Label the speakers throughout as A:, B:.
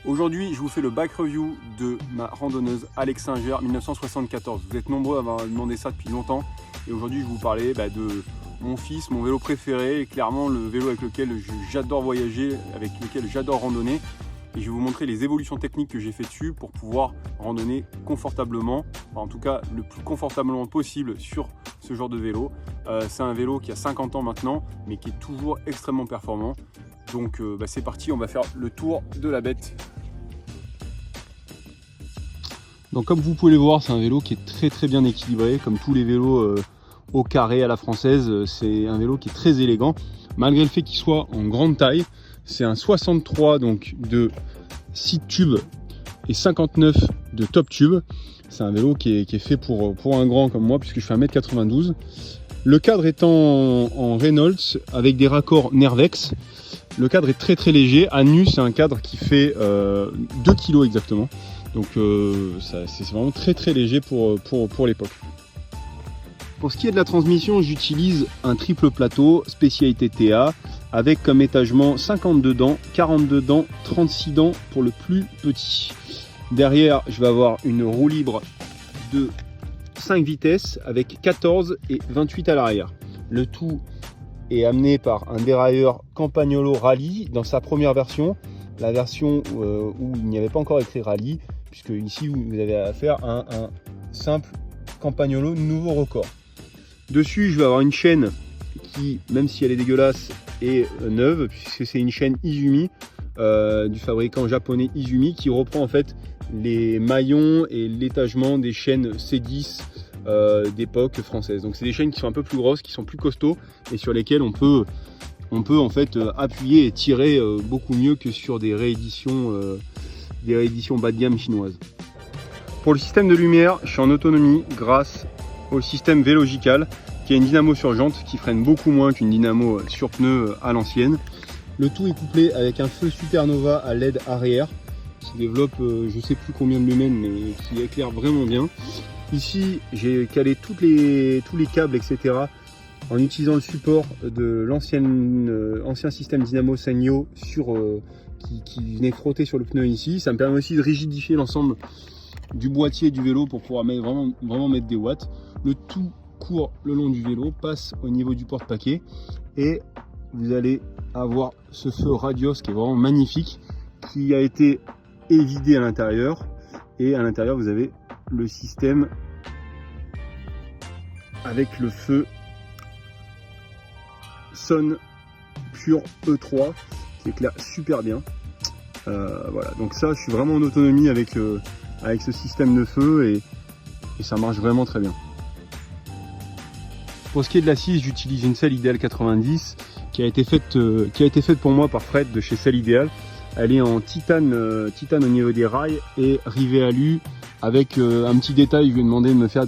A: Aujourd'hui, je vous fais le back review de ma randonneuse Alex Singer 1974. Vous êtes nombreux à avoir demandé ça depuis longtemps. Et aujourd'hui, je vais vous parler de mon fils, mon vélo préféré, et clairement le vélo avec lequel j'adore voyager, avec lequel j'adore randonner. Et je vais vous montrer les évolutions techniques que j'ai fait dessus pour pouvoir randonner confortablement, enfin, en tout cas le plus confortablement possible sur ce genre de vélo. C'est un vélo qui a 50 ans maintenant, mais qui est toujours extrêmement performant. Donc c'est parti, on va faire le tour de la bête. Donc comme vous pouvez le voir, c'est un vélo qui est très bien équilibré, comme tous les vélos au carré à la française. C'est un vélo qui est très élégant, malgré le fait qu'il soit en grande taille. C'est un 63 donc de side tube et 59 de top tube. C'est un vélo qui est fait pour un grand comme moi, puisque je fais 1m92. Le cadre est en Reynolds avec des raccords Nervex. Le cadre est très léger. À nu, c'est un cadre qui fait 2 kg exactement. Donc c'est vraiment très léger pour l'époque. Pour ce qui est de la transmission, j'utilise un triple plateau spécialité TA avec comme étagement 52 dents, 42 dents, 36 dents pour le plus petit. Derrière, je vais avoir une roue libre de 5 vitesses avec 14 et 28 à l'arrière. Le tout est amené par un dérailleur Campagnolo Rally dans sa première version, la version où il n'y avait pas encore écrit Rally, puisque ici vous avez affaire à un simple Campagnolo nouveau record. Dessus, je vais avoir une chaîne qui, même si elle est dégueulasse, est neuve, puisque c'est une chaîne Izumi du fabricant japonais Izumi, qui reprend en fait les maillons et l'étagement des chaînes C10 d'époque française. Donc c'est des chaînes qui sont un peu plus grosses, qui sont plus costauds et sur lesquelles on peut en fait appuyer et tirer beaucoup mieux que sur des rééditions bas de gamme chinoises. Pour le système de lumière, je suis en autonomie grâce au système Vélogical, qui a une dynamo sur jante qui freine beaucoup moins qu'une dynamo sur pneu à l'ancienne. Le tout est couplé avec un feu Supernova à LED arrière qui développe je sais plus combien de lumens, mais qui éclaire vraiment bien. Ici, j'ai calé tous les câbles, etc. en utilisant le support de l'ancien système dynamo Sanyo qui venait frotter sur le pneu ici. Ça me permet aussi de rigidifier l'ensemble du boîtier du vélo pour pouvoir vraiment mettre des watts. Le tout court le long du vélo, passe au niveau du porte-paquet et vous allez avoir ce feu Radios qui est vraiment magnifique, qui a été évidé à l'intérieur, et à l'intérieur vous avez le système avec le feu Son Pure E3 qui éclaire super bien. Voilà, donc ça, je suis vraiment en autonomie avec ce système de feu et ça marche vraiment très bien. Pour ce qui est de l'assise, j'utilise une selle Ideal 90 qui a été faite pour moi par Fred de chez Selle Ideal. Elle est en titane au niveau des rails et rivée alu avec un petit détail. Je lui ai demandé de me faire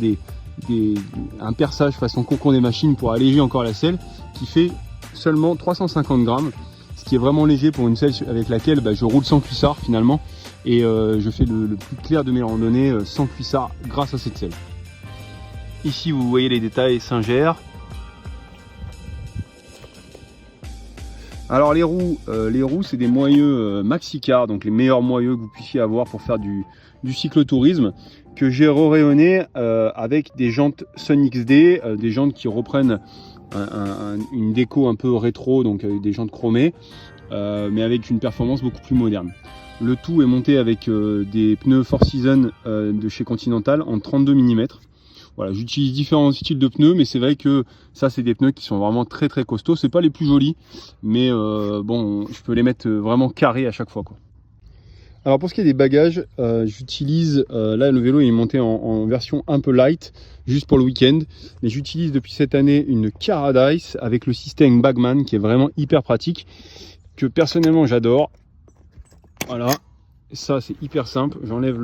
A: un perçage façon cocon des machines pour alléger encore la selle, qui fait seulement 350 grammes, ce qui est vraiment léger pour une selle avec laquelle je roule sans cuissard finalement, et je fais le plus clair de mes randonnées sans cuissard grâce à cette selle. Ici vous voyez les détails Singer. Alors les roues c'est des moyeux Maxicar, donc les meilleurs moyeux que vous puissiez avoir pour faire du cyclotourisme, que j'ai rayonné avec des jantes Sun XD, des jantes qui reprennent une déco un peu rétro, donc des jantes chromées, mais avec une performance beaucoup plus moderne. Le tout est monté avec des pneus 4Seasons de chez Continental en 32 mm. Voilà, j'utilise différents styles de pneus, mais c'est vrai que ça, c'est des pneus qui sont vraiment très costauds. C'est pas les plus jolis, mais bon, je peux les mettre vraiment carrés à chaque fois, quoi. Alors pour ce qui est des bagages, j'utilise, là le vélo il est monté en version un peu light, juste pour le week-end, mais j'utilise depuis cette année une Caradice avec le système Bagman qui est vraiment hyper pratique, que personnellement j'adore. Voilà, ça c'est hyper simple, j'enlève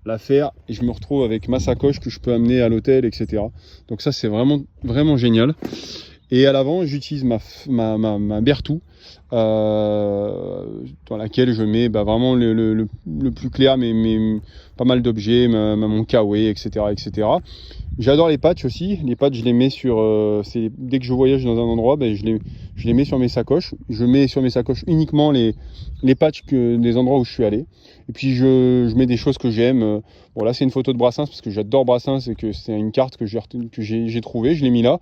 A: l'affaire et je me retrouve avec ma sacoche que je peux amener à l'hôtel, etc. Donc ça c'est vraiment génial. Et à l'avant j'utilise ma Berthoud dans laquelle je mets vraiment le plus clair, mais pas mal d'objets, mon kawaii, etc., etc. J'adore les patchs aussi. Les patchs, je les mets sur. Dès que je voyage dans un endroit, je les mets sur mes sacoches. Je mets sur mes sacoches uniquement les patchs des endroits où je suis allé. Et puis je mets des choses que j'aime. Bon, là c'est une photo de Brassens parce que j'adore Brassens et que c'est une carte que j'ai trouvée. Je l'ai mis là.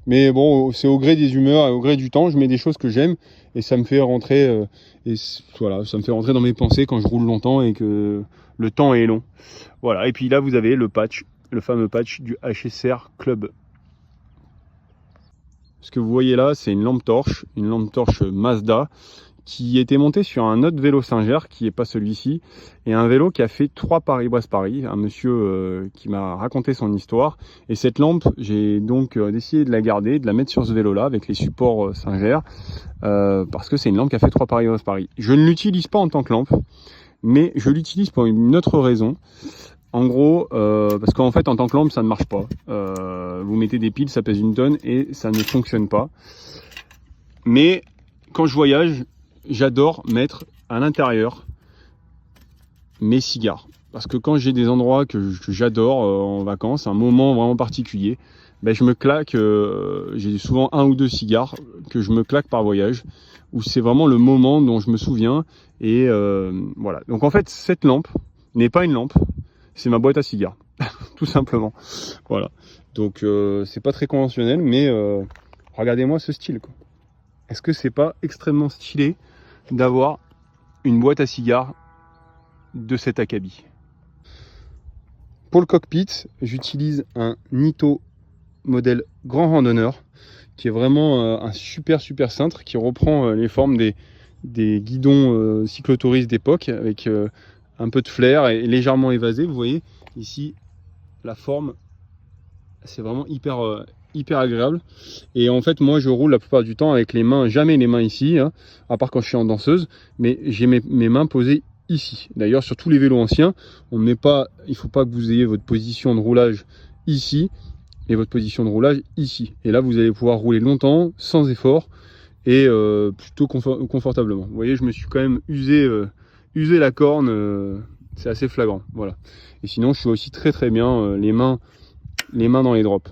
A: Mais bon, c'est au gré des humeurs et au gré du temps. Je mets des choses que j'aime et ça me fait rentrer. Voilà, ça me fait rentrer dans mes pensées quand je roule longtemps et que le temps est long. Voilà. Et puis là vous avez le patch. Le fameux patch du HSR Club. Ce que vous voyez là, c'est une lampe torche Mazda qui était montée sur un autre vélo Singer qui n'est pas celui-ci, et un vélo qui a fait 3 Paris-Brest-Paris, un monsieur qui m'a raconté son histoire. Et cette lampe, j'ai donc décidé de la garder, de la mettre sur ce vélo là avec les supports Singer, parce que c'est une lampe qui a fait 3 Paris-Brest-Paris. Je ne l'utilise pas en tant que lampe, mais je l'utilise pour une autre raison. En gros, parce qu'en fait, en tant que lampe, ça ne marche pas. Vous mettez des piles, ça pèse 1 tonne et ça ne fonctionne pas. Mais quand je voyage, j'adore mettre à l'intérieur mes cigares. Parce que quand j'ai des endroits que j'adore en vacances, un moment vraiment particulier, je me claque, j'ai souvent 1 ou 2 cigares que je me claque par voyage, où c'est vraiment le moment dont je me souviens. Et voilà. Donc en fait, cette lampe n'est pas une lampe. C'est ma boîte à cigares, tout simplement. Voilà. Donc c'est pas très conventionnel, mais regardez-moi ce style, quoi. Est-ce que c'est pas extrêmement stylé d'avoir une boîte à cigares de cet acabit? Pour le cockpit, j'utilise un Nitto modèle grand randonneur, qui est vraiment un super cintre, qui reprend les formes des guidons cyclotouristes d'époque, avec un peu de flair et légèrement évasé. Vous voyez ici la forme, c'est vraiment hyper agréable. Et en fait, moi je roule la plupart du temps avec les mains, jamais les mains ici, hein, à part quand je suis en danseuse, mais j'ai mes mains posées ici. D'ailleurs, sur tous les vélos anciens, il ne faut pas que vous ayez votre position de roulage ici et votre position de roulage ici. Et là, vous allez pouvoir rouler longtemps, sans effort et plutôt confortablement. Vous voyez, je me suis quand même usé la corne, c'est assez flagrant. Voilà. Et sinon, je suis aussi très bien les mains dans les drops.